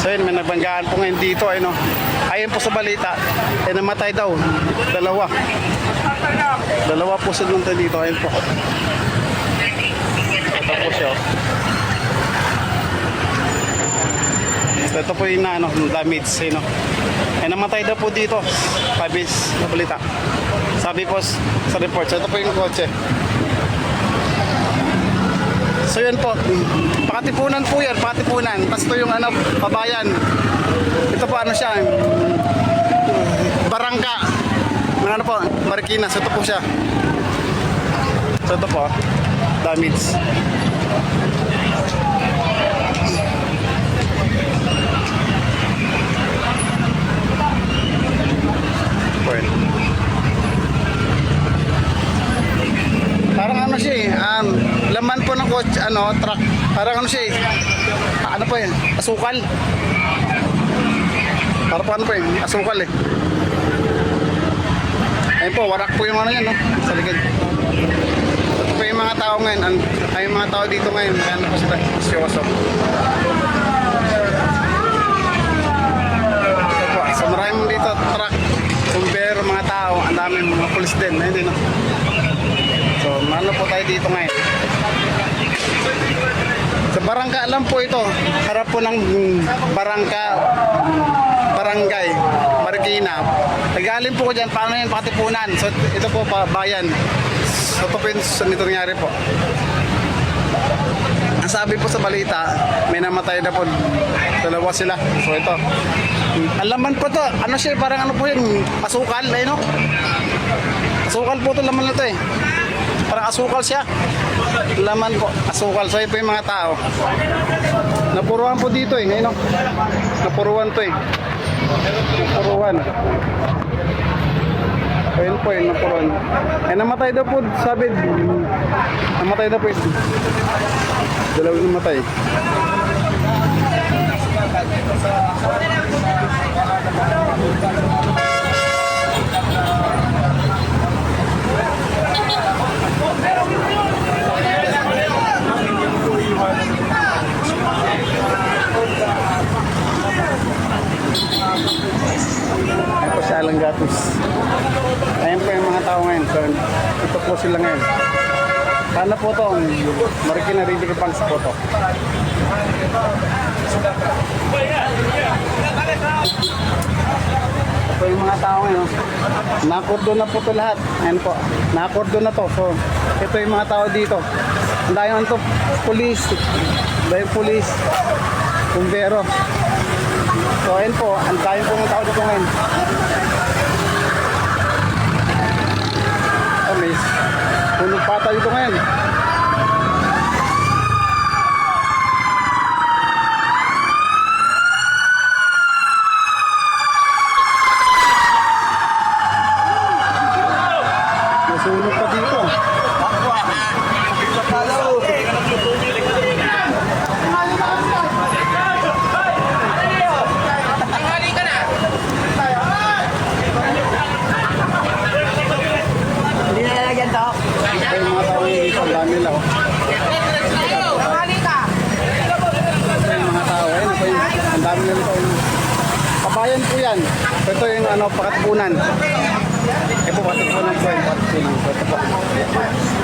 So yun, may nagbanggaan po ngayon dito. Ayun, no? Ayon po sa balita, namatay daw. Dalawa. Dalawa po sila nung dito. Ayun po. Ito po siya. So ito po yung damage. Ayun, no? Namatay daw po dito. Pabis na balita. Sabi po sa report. So ito po yung kotse. So yun po, Pakatipunan po yan, Pakatipunan. Tapos ito yung Pabayan. Ito po siya, Barangka. Po, Marikina. So ito po siya. So ito po, damage. Well. Parang siya laman po ng coach, truck. Parang siya po yan, asukal. Parang po po asukal eh. Ayun po, warak po yung yan, no? Sa likod. Ito po yung mga tao ngayon, ay yung mga tao dito ngayon, kaya po sila, seryoso. Ito po, so maraming dito, truck, kumbero, mga tao, ang daming mga pulis din, ayun din, no? So, ano po tayo dito ngayon? Sa Barangka lang po ito. Harap po ng Barangay, Marikina. Nagaling po ko dyan. Paano yan? Pakatipunan. So, ito po bayan. So, ito po yung nito nangyari po. Ang sabi po sa balita, may namatay na po. Dalawa sila. So, ito. Alaman po to. Ano siya? Parang po yun? Asukal. Ayun, no? Asukal po ito. Laman na ito eh. Parang asukal siya. Laman po, asukal. So, ito yung mga tao. Napuruan po dito eh. Ngayon, no? Napuruan to eh. Napuruan. Ayun po eh, napuruan. Namatay daw po, sabi. Namatay daw po eh. Dalawang namatay. Ito sa Alangatos. Ayan po yung mga tao ngayon. So, ito po sila ngayon. Sana po ito, Marikina River Banks po ito. Ito yung mga tao ngayon. Nakordon na po ito lahat. Ayan po. Nakordon na to. So, ito yung mga tao dito. Ang dahil ito, pulis. Dahil pulis. Kumbero. So, ayun po, ang tayo po ng tao dito ngayon. Oh, miss. Punong pata dito ngayon. Nasunog pa dito. Pabayan po yan. Ito yung Pakatipunan. Ito po, Pakatipunan po yan. Ito po.